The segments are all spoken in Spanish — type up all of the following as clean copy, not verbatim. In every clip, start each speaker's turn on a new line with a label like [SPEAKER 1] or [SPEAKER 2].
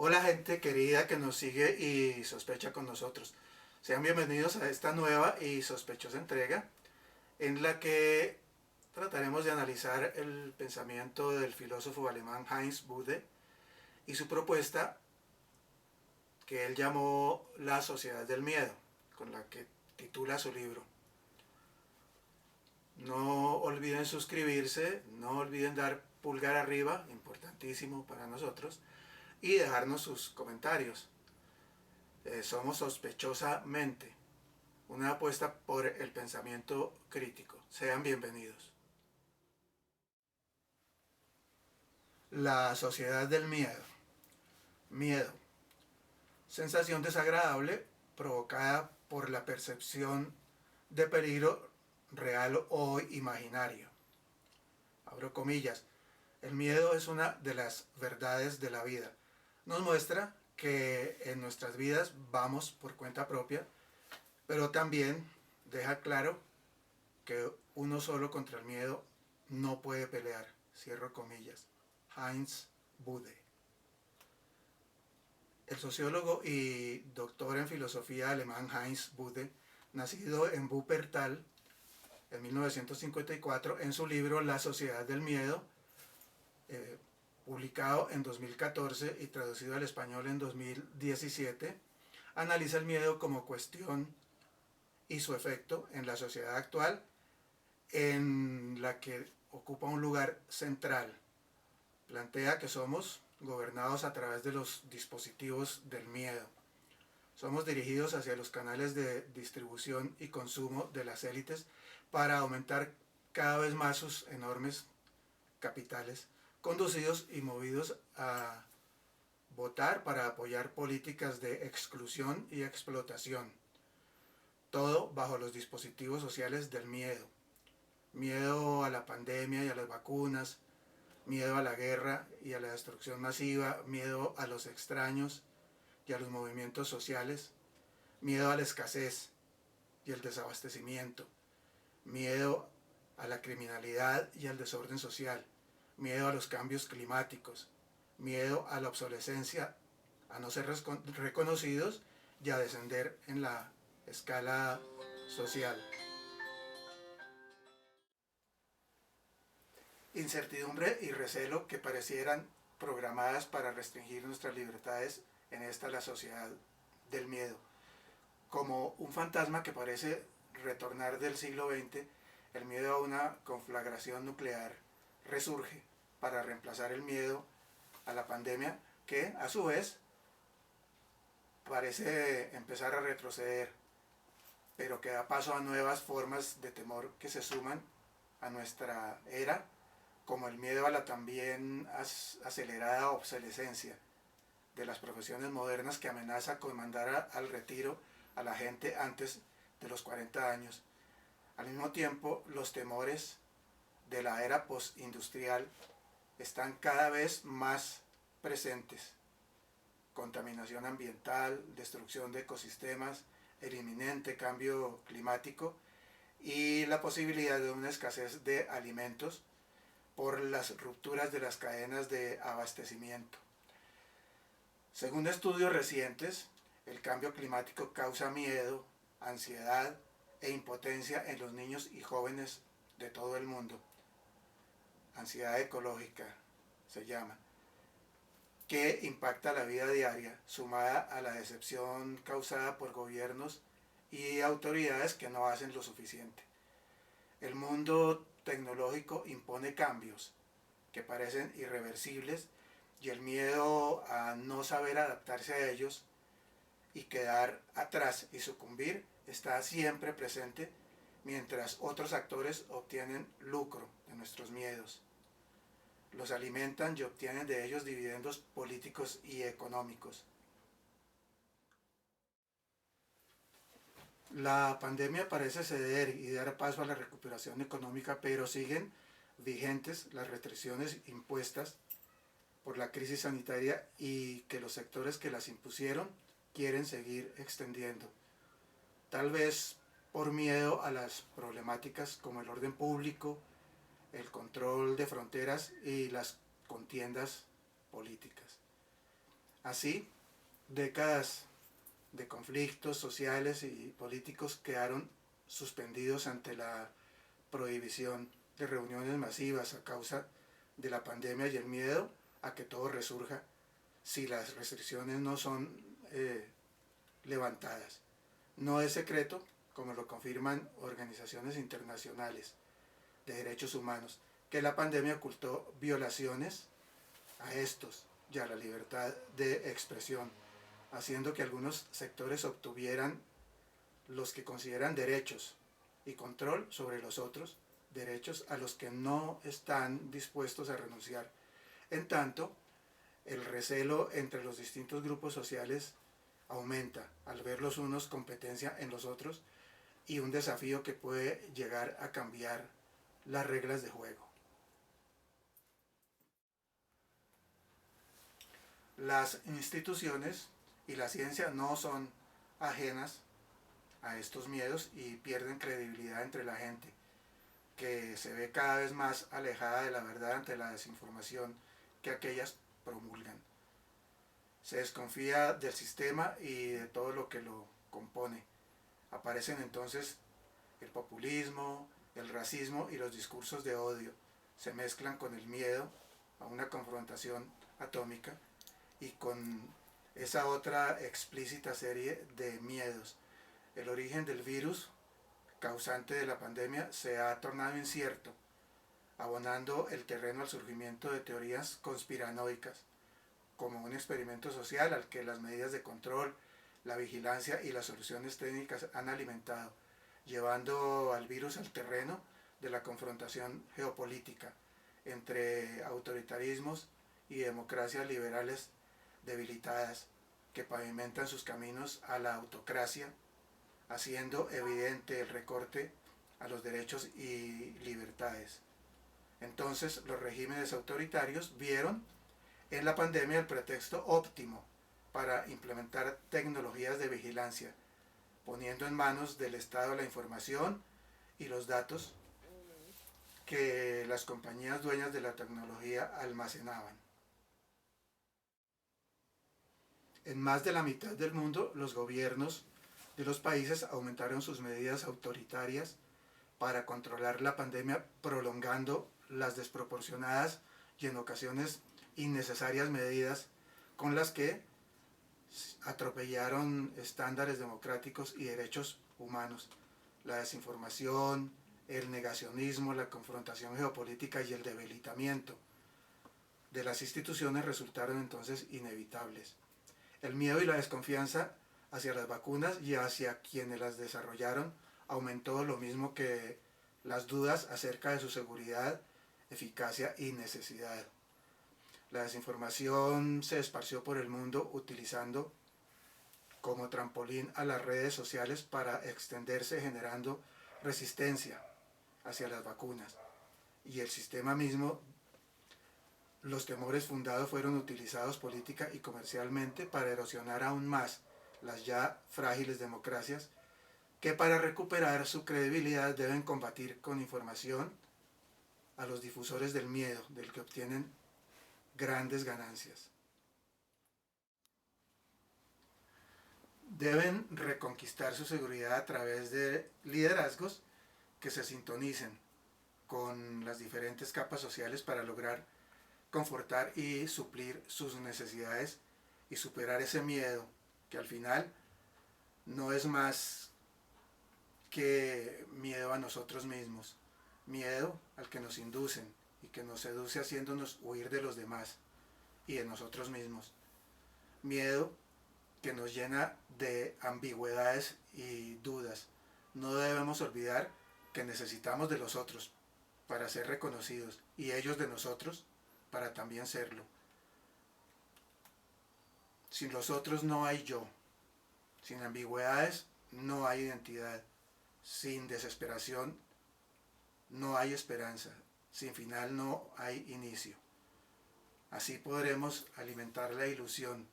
[SPEAKER 1] Hola gente querida que nos sigue y sospecha con nosotros. Sean bienvenidos a esta nueva y sospechosa entrega en la que trataremos de analizar el pensamiento del filósofo alemán Heinz Bude y su propuesta que él llamó La Sociedad del Miedo, con la que titula su libro. No olviden suscribirse, no olviden dar pulgar arriba, importantísimo para nosotros, y dejarnos sus comentarios. Somos sospechosamente una apuesta por el pensamiento crítico. Sean bienvenidos. La sociedad del miedo. Miedo. Sensación desagradable provocada por la percepción de peligro real o imaginario. Abro comillas. El miedo es una de las verdades de la vida. Nos muestra que en nuestras vidas vamos por cuenta propia, pero también deja claro que uno solo contra el miedo no puede pelear. Cierro comillas. Heinz Bude. El sociólogo y doctor en filosofía alemán Heinz Bude, nacido en Wuppertal en 1954, en su libro La Sociedad del Miedo, publicado en 2014 y traducido al español en 2017, analiza el miedo como cuestión y su efecto en la sociedad actual, en la que ocupa un lugar central. Plantea que somos gobernados a través de los dispositivos del miedo. Somos dirigidos hacia los canales de distribución y consumo de las élites para aumentar cada vez más sus enormes capitales, conducidos y movidos a votar para apoyar políticas de exclusión y explotación. Todo bajo los dispositivos sociales del miedo. Miedo a la pandemia y a las vacunas, miedo a la guerra y a la destrucción masiva, miedo a los extraños y a los movimientos sociales, miedo a la escasez y el desabastecimiento, miedo a la criminalidad y al desorden social, miedo a los cambios climáticos, miedo a la obsolescencia, a no ser reconocidos y a descender en la escala social. Incertidumbre y recelo que parecieran programadas para restringir nuestras libertades en esta la sociedad del miedo. Como un fantasma que parece retornar del siglo XX, el miedo a una conflagración nuclear resurge para reemplazar el miedo a la pandemia que, a su vez, parece empezar a retroceder, pero que da paso a nuevas formas de temor que se suman a nuestra era, como el miedo a la también acelerada obsolescencia de las profesiones modernas que amenaza con mandar al retiro a la gente antes de los 40 años. Al mismo tiempo, los temores de la era postindustrial están cada vez más presentes. Contaminación ambiental, destrucción de ecosistemas, el inminente cambio climático y la posibilidad de una escasez de alimentos por las rupturas de las cadenas de abastecimiento. Según estudios recientes, el cambio climático causa miedo, ansiedad e impotencia en los niños y jóvenes de todo el mundo. Ansiedad ecológica se llama, que impacta la vida diaria, sumada a la decepción causada por gobiernos y autoridades que no hacen lo suficiente. El mundo tecnológico impone cambios que parecen irreversibles y el miedo a no saber adaptarse a ellos y quedar atrás y sucumbir está siempre presente mientras otros actores obtienen lucro de nuestros miedos. Los alimentan y obtienen de ellos dividendos políticos y económicos. La pandemia parece ceder y dar paso a la recuperación económica, pero siguen vigentes las restricciones impuestas por la crisis sanitaria y que los sectores que las impusieron quieren seguir extendiendo. Tal vez por miedo a las problemáticas como el orden público, el control de fronteras y las contiendas políticas. Así, décadas de conflictos sociales y políticos quedaron suspendidos ante la prohibición de reuniones masivas a causa de la pandemia y el miedo a que todo resurja si las restricciones no son levantadas. No es secreto, como lo confirman organizaciones internacionales de derechos humanos, que la pandemia ocultó violaciones a estos y a la libertad de expresión, haciendo que algunos sectores obtuvieran los que consideran derechos y control sobre los otros, derechos a los que no están dispuestos a renunciar. En tanto, el recelo entre los distintos grupos sociales aumenta al ver los unos competencia en los otros y un desafío que puede llegar a cambiar las reglas de juego. Las instituciones y la ciencia no son ajenas a estos miedos y pierden credibilidad entre la gente, que se ve cada vez más alejada de la verdad ante la desinformación que aquellas promulgan. Se desconfía del sistema y de todo lo que lo compone. Aparecen entonces el populismo, el racismo y los discursos de odio. Se mezclan con el miedo a una confrontación atómica y con esa otra explícita serie de miedos. El origen del virus causante de la pandemia se ha tornado incierto, abonando el terreno al surgimiento de teorías conspiranoicas, como un experimento social al que las medidas de control, la vigilancia y las soluciones técnicas han alimentado, llevando al virus al terreno de la confrontación geopolítica entre autoritarismos y democracias liberales debilitadas que pavimentan sus caminos a la autocracia, haciendo evidente el recorte a los derechos y libertades. Entonces, los regímenes autoritarios vieron en la pandemia el pretexto óptimo para implementar tecnologías de vigilancia, poniendo en manos del Estado la información y los datos que las compañías dueñas de la tecnología almacenaban. En más de la mitad del mundo, los gobiernos de los países aumentaron sus medidas autoritarias para controlar la pandemia, prolongando las desproporcionadas y en ocasiones innecesarias medidas con las que atropellaron estándares democráticos y derechos humanos. La desinformación, el negacionismo, la confrontación geopolítica y el debilitamiento de las instituciones resultaron entonces inevitables. El miedo y la desconfianza hacia las vacunas y hacia quienes las desarrollaron aumentó, lo mismo que las dudas acerca de su seguridad, eficacia y necesidad. La desinformación se esparció por el mundo utilizando como trampolín a las redes sociales para extenderse, generando resistencia hacia las vacunas. Y el sistema mismo, los temores fundados fueron utilizados política y comercialmente para erosionar aún más las ya frágiles democracias que para recuperar su credibilidad deben combatir con información a los difusores del miedo, del que obtienen grandes ganancias. Deben reconquistar su seguridad a través de liderazgos que se sintonicen con las diferentes capas sociales para lograr confortar y suplir sus necesidades y superar ese miedo que al final no es más que miedo a nosotros mismos, miedo al que nos inducen y que nos seduce haciéndonos huir de los demás y de nosotros mismos, miedo que nos llena de ambigüedades y dudas. No debemos olvidar que necesitamos de los otros para ser reconocidos y ellos de nosotros para también serlo. Sin los otros no hay yo, sin ambigüedades no hay identidad, sin desesperación no hay esperanza, sin final no hay inicio. Así podremos alimentar la ilusión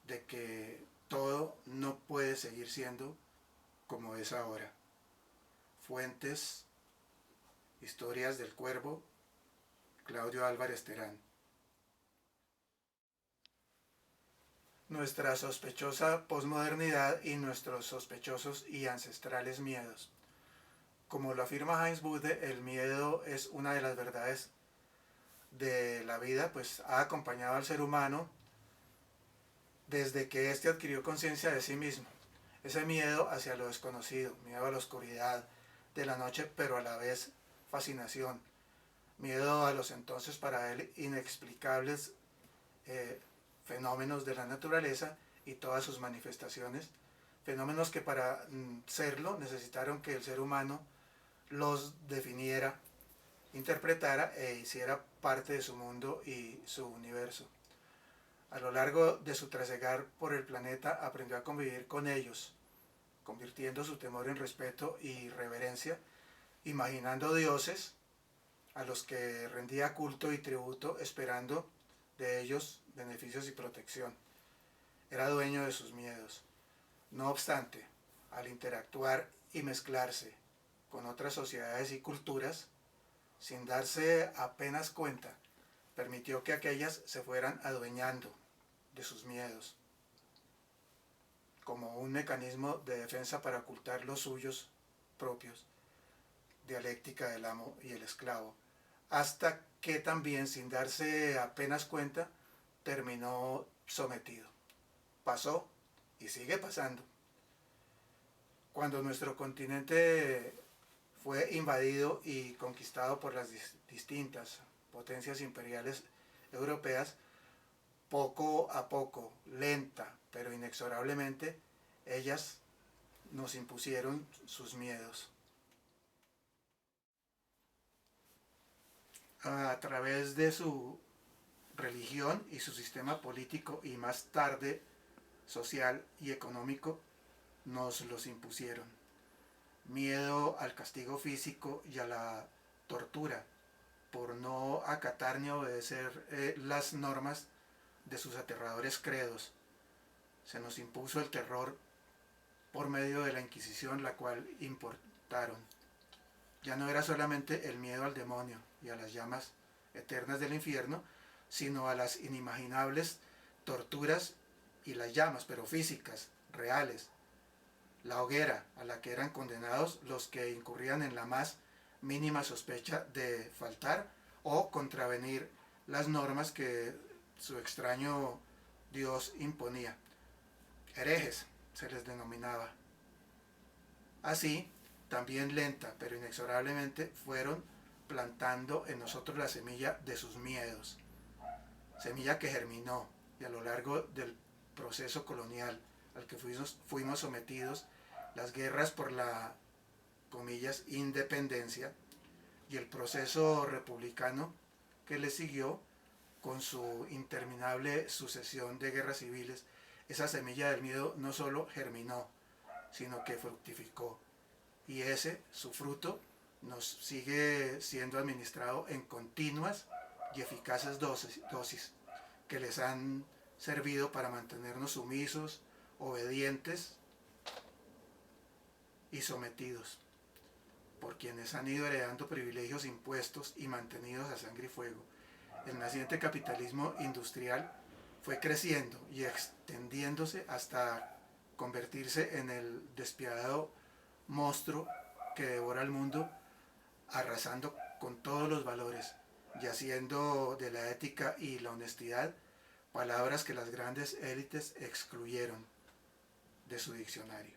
[SPEAKER 1] de que todo no puede seguir siendo como es ahora. Fuentes, Historias del Cuervo, Claudio Álvarez Terán. nuestra sospechosa posmodernidad y nuestros sospechosos y ancestrales miedos. Como lo afirma Heinz Bude, el miedo es una de las verdades de la vida, pues ha acompañado al ser humano desde que éste adquirió conciencia de sí mismo. Ese miedo hacia lo desconocido, miedo a la oscuridad de la noche, pero a la vez fascinación, miedo a los entonces para él inexplicables fenómenos de la naturaleza y todas sus manifestaciones, fenómenos que para serlo necesitaron que el ser humano los definiera, interpretara e hiciera parte de su mundo y su universo. A lo largo de su trasegar por el planeta aprendió a convivir con ellos, convirtiendo su temor en respeto y reverencia, imaginando dioses a los que rendía culto y tributo, esperando de ellos beneficios y protección. Era dueño de sus miedos. No obstante, al interactuar y mezclarse con otras sociedades y culturas, sin darse apenas cuenta, permitió que aquellas se fueran adueñando de sus miedos, como un mecanismo de defensa para ocultar los suyos propios, dialéctica del amo y el esclavo, hasta que también, sin darse apenas cuenta, terminó sometido. Pasó y sigue pasando. Cuando nuestro continente fue invadido y conquistado por las distintas potencias imperiales europeas, poco a poco, lenta pero inexorablemente, ellas nos impusieron sus miedos. A través de su religión y su sistema político y más tarde social y económico, nos los impusieron. Miedo al castigo físico y a la tortura por no acatar ni obedecer las normas de sus aterradores credos. Se nos impuso el terror por medio de la Inquisición, la cual importaron. Ya no era solamente el miedo al demonio y a las llamas eternas del infierno, sino a las inimaginables torturas y las llamas, pero físicas, reales. La hoguera a la que eran condenados los que incurrían en la más mínima sospecha de faltar o contravenir las normas que su extraño Dios imponía. Herejes se les denominaba. Así, también lenta pero inexorablemente fueron plantando en nosotros la semilla de sus miedos, semilla que germinó y a lo largo del proceso colonial al que fuimos sometidos, las guerras por la, comillas, independencia y el proceso republicano que le siguió con su interminable sucesión de guerras civiles, esa semilla del miedo no solo germinó, sino que fructificó. Y ese, su fruto, nos sigue siendo administrado en continuas y eficaces dosis que les han servido para mantenernos sumisos, obedientes y sometidos, por quienes han ido heredando privilegios impuestos y mantenidos a sangre y fuego. El naciente capitalismo industrial fue creciendo y extendiéndose hasta convertirse en el despiadado monstruo que devora el mundo, arrasando con todos los valores y haciendo de la ética y la honestidad palabras que las grandes élites excluyeron de su diccionario.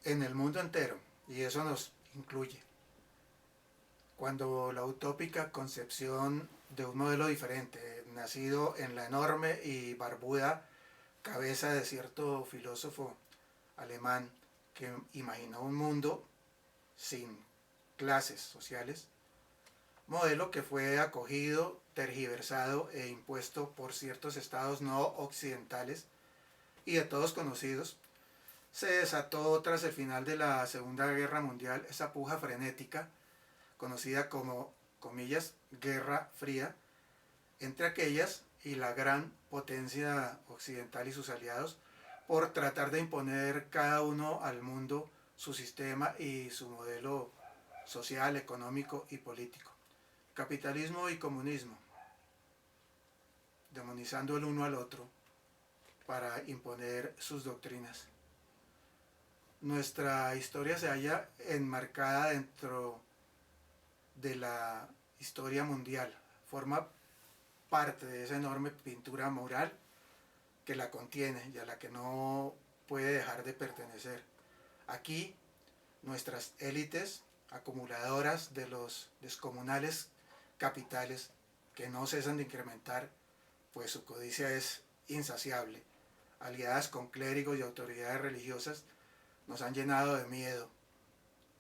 [SPEAKER 1] En el mundo entero, y eso nos incluye, cuando la utópica concepción de un modelo diferente, nacido en la enorme y barbuda cabeza de cierto filósofo alemán que imaginó un mundo sin clases sociales, modelo que fue acogido, tergiversado e impuesto por ciertos estados no occidentales y de todos conocidos, se desató tras el final de la Segunda Guerra Mundial esa puja frenética, conocida como, comillas, Guerra Fría, entre aquellas y la gran potencia occidental y sus aliados, por tratar de imponer cada uno al mundo su sistema y su modelo social, económico y político. Capitalismo y comunismo, demonizando el uno al otro para imponer sus doctrinas. Nuestra historia se halla enmarcada dentro de la historia mundial, forma parte de esa enorme pintura moral que la contiene y a la que no puede dejar de pertenecer. Aquí, nuestras élites acumuladoras de los descomunales capitales que no cesan de incrementar, pues su codicia es insaciable, aliadas con clérigos y autoridades religiosas, nos han llenado de miedo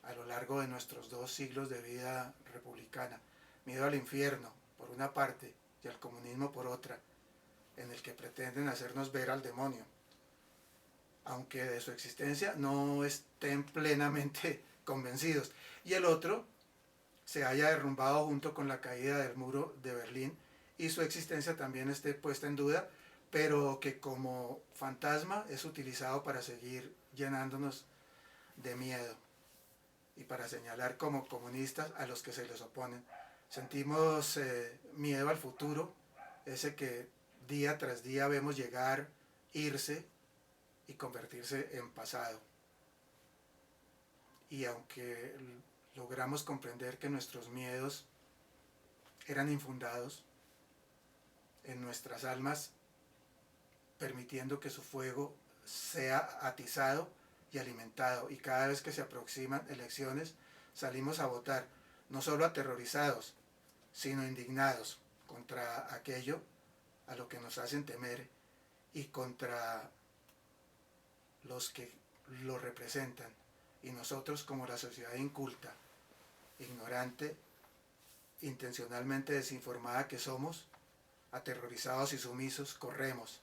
[SPEAKER 1] a lo largo de nuestros 2 siglos de vida republicana. Miedo al infierno, por una parte, y al comunismo por otra, en el que pretenden hacernos ver al demonio, aunque de su existencia no estén plenamente convencidos. Y el otro se haya derrumbado junto con la caída del muro de Berlín y su existencia también esté puesta en duda, pero que como fantasma es utilizado para seguir llenándonos de miedo y para señalar como comunistas a los que se les oponen. Sentimos miedo al futuro, ese que día tras día vemos llegar, irse y convertirse en pasado. Y aunque logramos comprender que nuestros miedos eran infundados en nuestras almas, permitiendo que su fuego sea atizado y alimentado, y cada vez que se aproximan elecciones salimos a votar, no solo aterrorizados, sino indignados contra aquello a lo que nos hacen temer y contra los que lo representan. Y nosotros, como la sociedad inculta, ignorante, intencionalmente desinformada que somos, aterrorizados y sumisos, corremos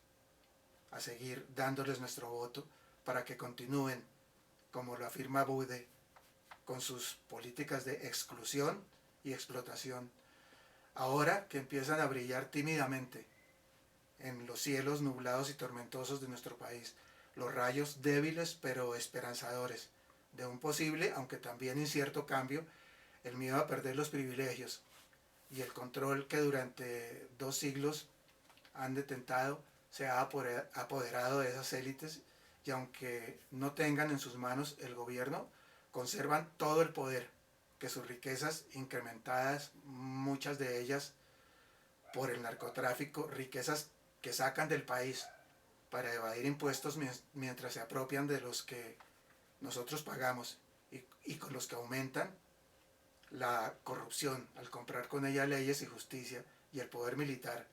[SPEAKER 1] a seguir dándoles nuestro voto para que continúen, como lo afirma Bude, con sus políticas de exclusión y explotación, ahora que empiezan a brillar tímidamente en los cielos nublados y tormentosos de nuestro país, los rayos débiles pero esperanzadores de un posible, aunque también incierto cambio, el miedo a perder los privilegios y el control que durante 2 siglos han detentado se ha apoderado de esas élites, y aunque no tengan en sus manos el gobierno, conservan todo el poder que sus riquezas incrementadas, muchas de ellas por el narcotráfico, riquezas que sacan del país para evadir impuestos mientras se apropian de los que nosotros pagamos y con los que aumentan la corrupción al comprar con ella leyes y justicia y el poder militar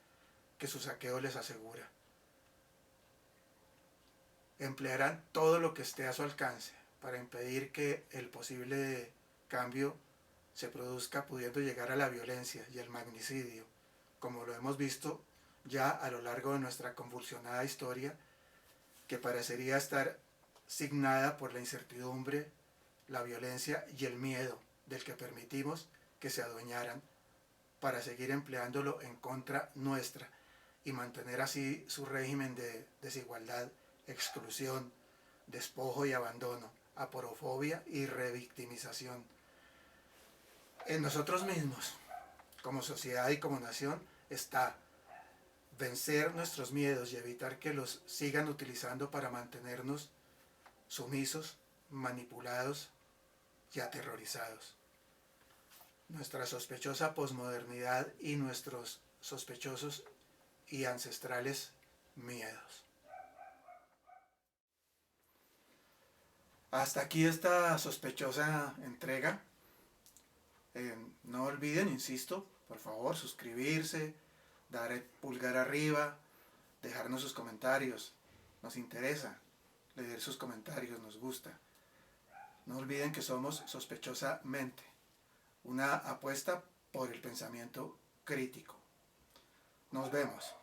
[SPEAKER 1] que su saqueo les asegura. Emplearán todo lo que esté a su alcance para impedir que el posible cambio se produzca, pudiendo llegar a la violencia y el magnicidio, como lo hemos visto ya a lo largo de nuestra convulsionada historia, que parecería estar signada por la incertidumbre, la violencia y el miedo del que permitimos que se adueñaran para seguir empleándolo en contra nuestra y mantener así su régimen de desigualdad, exclusión, despojo y abandono, aporofobia y revictimización. En nosotros mismos, como sociedad y como nación, está vencer nuestros miedos y evitar que los sigan utilizando para mantenernos sumisos, manipulados y aterrorizados. Nuestra sospechosa posmodernidad y nuestros sospechosos y ancestrales miedos. Hasta aquí esta sospechosa entrega. No olviden, insisto, por favor, suscribirse, dar el pulgar arriba, dejarnos sus comentarios. Nos interesa leer sus comentarios, nos gusta. No olviden que somos Sospechosamente, una apuesta por el pensamiento crítico. Nos vemos.